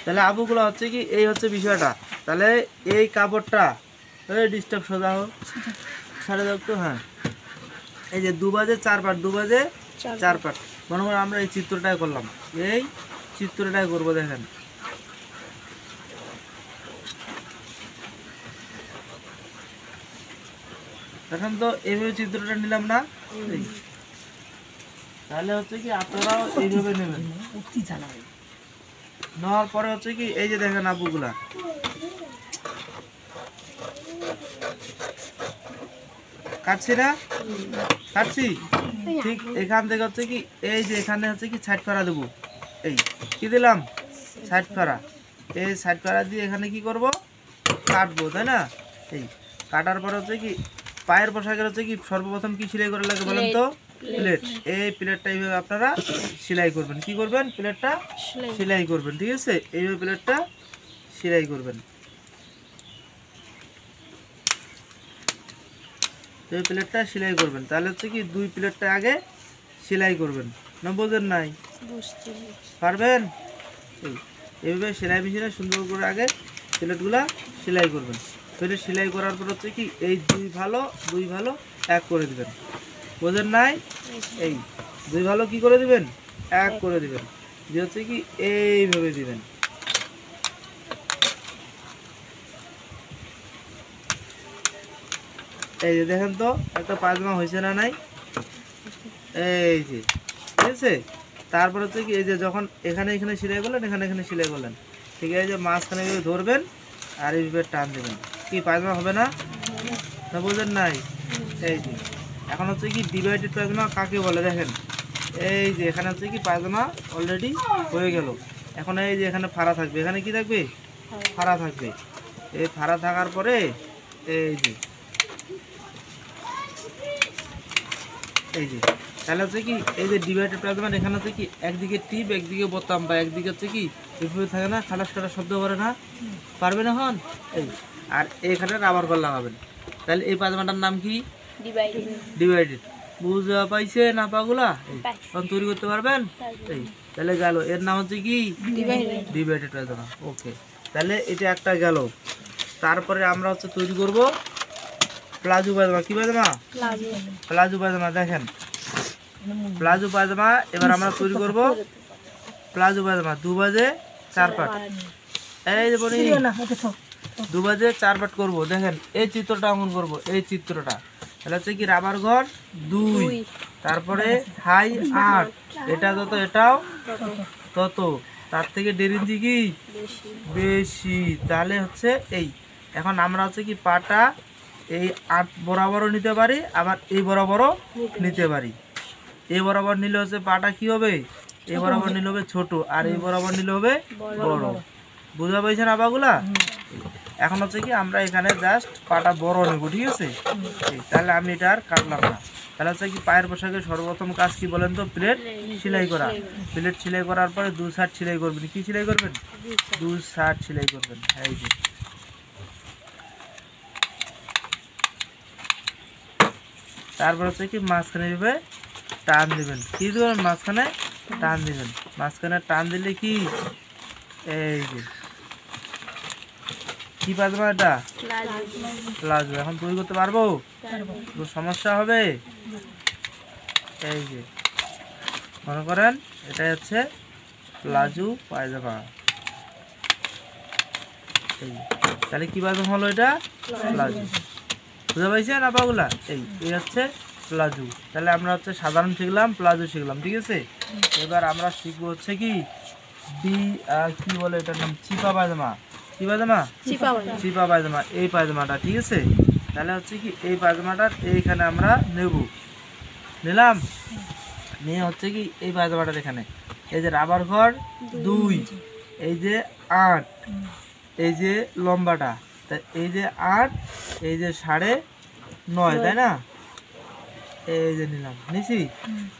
তাহলে আবুগুলা হচ্ছে কি এই হচ্ছে বিষয়টা। তাহলে এই কাপড়টা ডিস্টার্ব সোজা হোক সাড়ে দাও তো। হ্যাঁ, এই যে 2 বাজে 4 পাট, 2 বাজে 4 পাট। মনে করো আমরা এই চিত্রটাই করলাম, এই চিত্রটাই করবো। দেখেন দেখেন তো এইভাবে চিত্রটা নিলাম না, তাহলে হচ্ছে কি আপনারাও এইভাবে নেবেন। নেওয়ার পরে হচ্ছে কি এই যে দেখেন আবুগুলা কাটছি না, কাটছি ঠিক এখান থেকে হচ্ছে কি এই যে এখানে হচ্ছে কি সাইড করা দেবো। এই কি দিলাম সাইড করা, এই সাইড করা দিয়ে এখানে কি করব কাটবো, তাই না? এই কাটার পর হচ্ছে কি পায়ের পোশাকের হচ্ছে কি সর্বপ্রথম কি সেলাই করা লাগে বলেন তো? প্লেট। এই প্লেটটা এইভাবে আপনারা সেলাই করবেন। কি করবেন? প্লেটটা সেলাই করবেন, ঠিক আছে? এইভাবে প্লেটটা সেলাই করবেন, এই প্লেটটা সেলাই করবেন। তাহলে হচ্ছে কি 2 প্লেটটা আগে সেলাই করবেন। না বোঝেন নাই? পারবেন? এইভাবে সেলাই মেশিনে সুন্দর করে আগে প্লেটগুলা সেলাই করবেন। প্লেট সেলাই করার পর হচ্ছে কি এই 2 ভালো 2 ভালো 1 করে দিবেন। বোঝেন নাই? এই 2 ভালো কি করে দিবেন? 1 করে দিবেন। যে হচ্ছে কি এইভাবে দিবেন। এই যে দেখেন তো একটা পায়জামা হয়েছে না নাই? এই যে ঠিক আছে। তারপর হচ্ছে কি এই যে যখন এখানে এখানে সেলাই করলেন, এখানে এখানে সেলাই করলেন, ঠিক আছে? যে মাঝখানে এইভাবে ধরবেন আর এইভাবে টান দেবেন। কি পায়জামা হবে না? না বোঝেন নাই? এই যে এখন হচ্ছে কি ডিভাইডেড পায়জামা কাকে বলে দেখেন। এই যে এখানে হচ্ছে কি পায়জামা অলরেডি হয়ে গেল। এখন এই যে এখানে ফাড়া থাকবে, এখানে কি থাকবে? ফাড়া থাকবে। এই ফাড়া থাকার পরে এই যে এই যে তাহলে হচ্ছে কি এই যে ডিভাইডেড পায়জামা এখানে হচ্ছে কি একদিকে টিপ একদিকে বোতাম বা একদিকে হচ্ছে কি এভাবে থাকে না, খালাস খালাস শব্দ করে না? পারবে না হন? এই আর এখানে রাবার কল লাগাবেন। তাহলে এই পায়জামাটার নাম কি? ডিভাইডেড। বুঝা পাইছে না পাগুলা? তখন তৈরি করতে পারবেন? এই তাহলে গেল, এর নাম হচ্ছে কি? ডিভাইডেড পায়জামা। ওকে, তাহলে এটা একটা গেল। তারপরে আমরা হচ্ছে তৈরি করব প্লাজো পায়জামা। কি পায়জামা? প্লাজো পায়জামা। দেখেন প্লাজো পায়জামা এবার আমরা তৈরি করব প্লাজো পায়জামা 2 বাজে 4 পাট। এই যে বলি 2 বাজে 4 পাট করবো। দেখেন এই চিত্রটা অঙ্কন করব, এই চিত্রটা। তাহলে হচ্ছে কি রাবার ঘর 2, তারপরে হাই 8, এটা যত এটাও তত, তার থেকে 1.5 ইঞ্চি কি বেশি। তাহলে হচ্ছে এই এখন আমরা হচ্ছে কি পাটা এই 8 বরাবরও নিতে পারি, আবার এই বরাবরও নিতে পারি। এই বরাবর নিলে হচ্ছে পাটা কি হবে? এই বরাবর নিলে হবে ছোট, আর এই বরাবর নিলে হবে বড়। বুঝা পাইছেন আবাগুলা? এখন হচ্ছে কি আমরা এখানে জাস্ট পাটা বড় নেব, ঠিক আছে? তাহলে আমি এটা আর কাটলাম না। তাহলে হচ্ছে কি পায়ের পোশাকের সর্বপ্রথম কাজ কি বলেন তো? প্লেট সেলাই করা। প্লেট সেলাই করার পরে 2 সাইড সেলাই করবেন। কি সেলাই করবেন? 2 সাইড সেলাই করবেন। এই যে তারপর হচ্ছে কি মাঝখানে এভাবে টান দিবেন। কি দিবেন? মাঝখানে টান দিবেন। মাঝখানে টান দিলে কি এই যে কি পায়জামা এটা? প্লাজো। এখন তৈরি করতে পারবো? সমস্যা হবে? এই যে মনে করেন এটাই হচ্ছে প্লাজো পায়জামা। এই তাহলে কি পায়জামা হলো? এটা প্লাজো। বুঝতে পারছেন আপাগুলা? এই হচ্ছে প্লাজো। তাহলে আমরা হচ্ছে সাধারণ শিখলাম, প্লাজো শিখলাম, ঠিক আছে? এবার আমরা শিখবো হচ্ছে কি কি বলে এটার নাম? চিপা পায়জামা। কি পায়জামা? চিপা পায়জামা। এই পায়জামাটা, ঠিক আছে? তাহলে হচ্ছে কি এই পায়জামাটার এইখানে আমরা নেব, নিলাম, নিয়ে হচ্ছে কি এই পায়জামাটার এখানে এই যে রাবার ঘর 2, এই যে 8, এই যে লম্বাটা, তা এই যে 8, এই যে 9.5, তাই না? এই যে নিলাম, নিছি।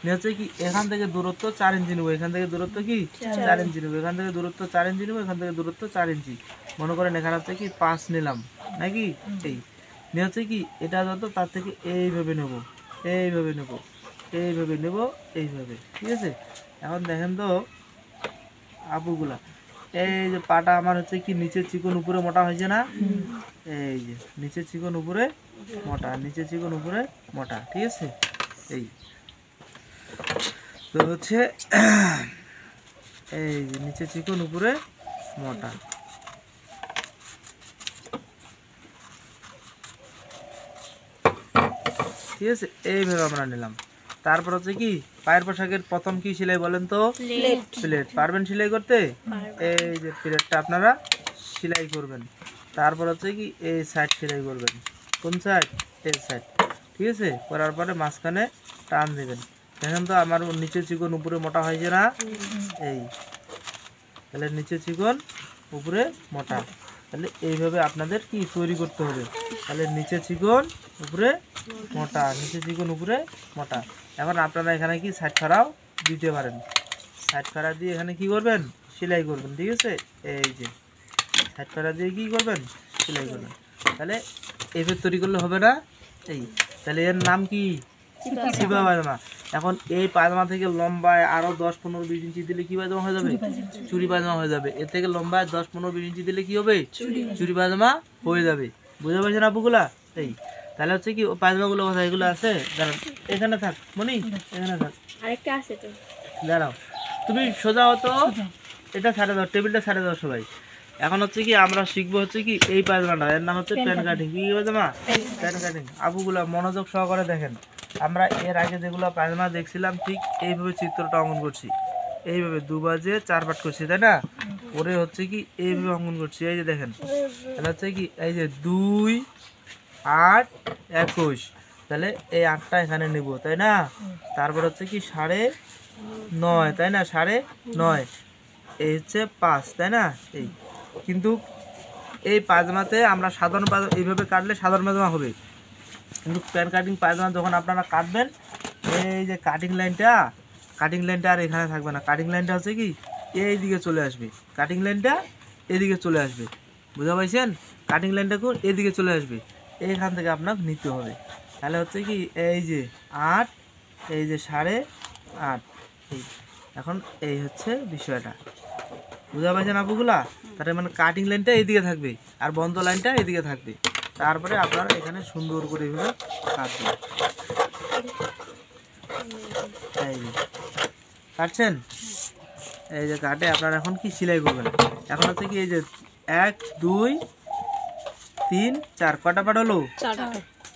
নিয়ে হচ্ছে কি এখান থেকে দূরত্ব 4 ইঞ্চি নেবো, এখান থেকে দূরত্ব কি 4 ইঞ্চি নেবো, এখান থেকে দূরত্ব 4 ইঞ্চি নেবো, এখান থেকে দূরত্ব 4 ইঞ্চি। মনে করেন এখানে হচ্ছে কি 5 নিলাম নাকি? এই নিয়ে হচ্ছে কি এটা যত তার থেকে এইভাবে নেব, এইভাবে নেব, এইভাবে নেব, এইভাবে, ঠিক আছে? এখন দেখেন তো আপুগুলা এই যে পাটা আমার হচ্ছে কি নিচে চিকন উপরে মোটা হয়েছে না, এই যে নিচে চিকন উপরে মোটা, নিচে চিকন উপরে মোটা, ঠিক আছে। এই তো হচ্ছে এই যে নিচে চিকন উপরে মোটা, ঠিক আছে। এইভাবে আমরা নিলাম। তারপর হচ্ছে কি পায়ের পোশাকের প্রথম কি সেলাই বলেন তো? প্লেট। পারবেন সেলাই করতে? এই যে প্লেটটা আপনারা সেলাই করবেন। তারপর হচ্ছে কি এই সাইড সেলাই করবেন। কোন সাইড? এই সাইড, ঠিক আছে। করার পরে মাঝখানে টান দেবেন। দেখেন তো আমার নিচে চিকন উপরে মোটা হয়েছে না, এই তাহলে নিচে চিকন উপরে মোটা। তাহলে এইভাবে আপনাদের কি তৈরি করতে হবে। তাহলে নিচে চিকন উপরে মোটা, নিচে চিকন উপরে মোটা। এখন আপনারা এখানে কি সাইড ফাড়াও দিতে পারেন। সাইড ফাড়া দিয়ে এখানে কি করবেন? সেলাই করবেন, ঠিক আছে। এই যে সাইড ফাড়া দিয়ে কি করবেন? সেলাই করবেন। তাহলে এইভাবে তৈরি করলে হবে না। এই তাহলে এর নাম কি? চিপা পায়জামা। এখন এই পায়জামা থেকে লম্বায় আরো 10, 15, 20 ইঞ্চি দিলে কি পায়জামা হয়ে যাবে? চুরি পায়জামা হয়ে যাবে। এর থেকে লম্বায় 10, 15, 20 ইঞ্চি দিলে কি হবে? চুরি পায়জামা হয়ে যাবে। বুঝতে পারছেন আপুগুলা? এই তাহলে হচ্ছে কি পায়জামাগুলো কোথায়? এগুলো আছে, দাঁড়ান এখানে থাক মনি, এখানে থাক, আরেকটা আছে তো, দাঁড়াও তুমি সোজা হতো, এটা ছাড়ে দাও, টেবিলটা ছাড়ে দাও সবাই। এখন হচ্ছে কি আমরা শিখবো হচ্ছে কি এই পায়জামাটা, এর নাম হচ্ছে প্যান কাটিং। কি পায়জামা? Pan cutting. আপুগুলা মনোযোগ সহকারে দেখেন। আমরা এর আগে যেগুলো পায়জামা দেখছিলাম ঠিক এইভাবে চিত্রটা অঙ্কন করছি, এইভাবে 2 বাজে 4 পাট করছি, তাই না? পরে হচ্ছে কি এইভাবে অঙ্কন করছি, এই যে দেখেন। তাহলে হচ্ছে কি এই যে 2, 8, 21, তাহলে এই 8টা এখানে নিব, তাই না? তারপর হচ্ছে কি 9.5, তাই না? 9.5, এই হচ্ছে 5, তাই না? এই কিন্তু এই পায়জামাতে আমরা সাধারণ পায়জামা এইভাবে কাটলে সাধারণ পায়জামা হবে, কিন্তু প্যান কাটিং পায়জামা যখন আপনারা কাটবেন, এই যে কাটিং লাইনটা আর এখানে থাকবে না। কাটিং লাইনটা হচ্ছে কি এই দিকে চলে আসবে, কাটিং লাইনটা এদিকে চলে আসবে। বুঝা পাইছেন? কাটিং লাইনটা কোন এদিকে চলে আসবে, এইখান থেকে আপনাকে নিতে হবে। তাহলে হচ্ছে কি এই যে 8, এই যে 8.5, এই এখন এই হচ্ছে বিষয়টা। বুঝা পাইছেন আপুগুলা? তার মানে কাটিং লাইনটা এইদিকে থাকবে আর বন্ধ লাইনটা এদিকে থাকবে। তারপরে আপনারা এখানে সুন্দর করে এভাবে কাটবেন। এই যে কাটছেন, এই যে কাটে আপনারা এখন কি সেলাই করবেন। এখন হচ্ছে কি এই যে 1, 2, 3, 4, কটা পাট হলো?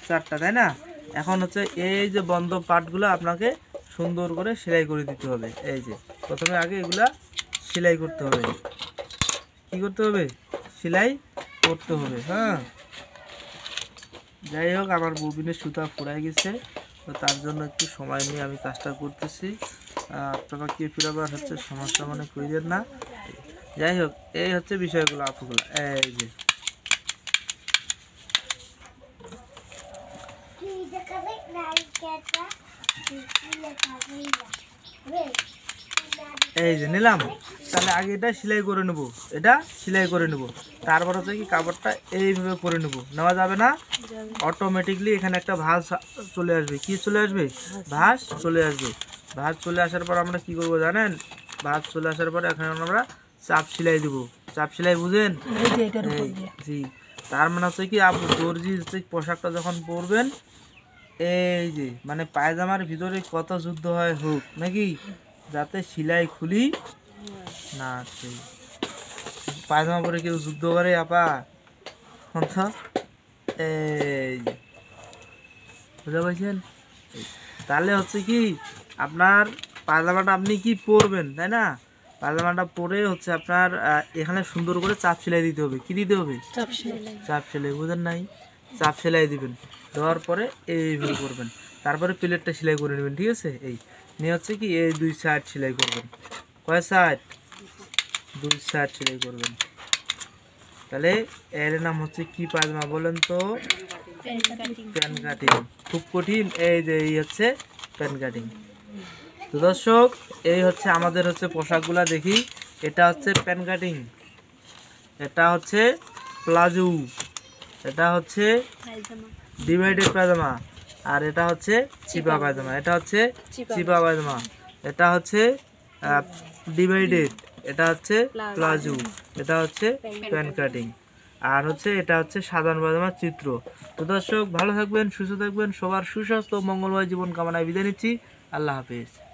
4টা, তাই না? এখন হচ্ছে এই যে বন্ধ পাটগুলো আপনাকে সুন্দর করে সেলাই করে দিতে হবে। এই যে প্রথমে আগে এগুলা সেলাই করতে হবে। কি করতে হবে? সেলাই করতে হবে। হ্যাঁ, যাই হোক আমার ববিনের সুতা ফুরাই গেছে, তো তার জন্য একটু সময় নিয়ে আমি কাজটা করতেছি। আপনারা কি ফিরাবার হচ্ছে সমস্যা মনে করিলেন না। যাই হোক এই হচ্ছে বিষয়গুলো আপুগুলো। এই যে এই যে নিলাম, তাহলে আগে এটা সেলাই করে নেব, এটা সেলাই করে নেব। তারপর হচ্ছে কি কাপড়টা এইভাবে করে নেব, নেওয়া যাবে না? অটোমেটিকলি এখানে একটা ভাঁজ চলে আসবে। কি চলে আসবে? ভাঁজ চলে আসবে। ভাঁজ চলে আসার পর আমরা কি করব জানেন? ভাঁজ চলে আসার পরে এখানে আমরা চাপ সেলাই দেবো। চাপ সেলাই বুঝেন? জি। তার মানে হচ্ছে কি আপু দর্জি হচ্ছে পোশাকটা যখন পরবেন, এই যে মানে পায়জামার ভিতরে কত যুদ্ধ হয় হোক নাকি, যাতে সেলাই খুলি না আছে। পায়জামা পরে কেউ যুদ্ধ করে আপা? এই যে বুঝতে পারছেন? তাহলে হচ্ছে কি আপনার পায়জামাটা আপনি কি পরবেন, তাই না? পায়জামাটা পরে হচ্ছে আপনার এখানে সুন্দর করে চাপ সেলাই দিতে হবে। কি দিতে হবে? চাপ সেলাই। বুঝেন নাই? চাপ সেলাই দিবেন, দেওয়ার পরে এইভাবে করবেন। তারপরে প্লেটটা সেলাই করে নেবেন, ঠিক আছে। এই নিয়ে হচ্ছে কি এই 2 সাইড সেলাই করবেন। কয় সাইড? 2 সাইড সেলাই করবেন। তাহলে এর নাম হচ্ছে কি পায়জামা বলেন তো? Pan cutting. খুব কঠিন। এই যে এই হচ্ছে প্যান কাটিং। তো দর্শক এই হচ্ছে আমাদের হচ্ছে পোশাকগুলা দেখি। এটা হচ্ছে প্যান কাটিং, এটা হচ্ছে প্লাজো, এটা হচ্ছে ডিভাইডেড পায়জামা, আর এটা হচ্ছে চিপা পায়জামা। এটা হচ্ছে চিপা পায়জামা, এটা হচ্ছে ডিভাইডেড, এটা হচ্ছে প্লাজো, এটা হচ্ছে প্যান কাটিং, আর হচ্ছে এটা হচ্ছে সাধারণ পায়জামার চিত্র। তো দর্শক ভালো থাকবেন, সুস্থ থাকবেন, সবার সুস্বাস্থ্য মঙ্গলময় জীবন কামনায় বিদায় নিচ্ছি। আল্লাহ হাফেজ।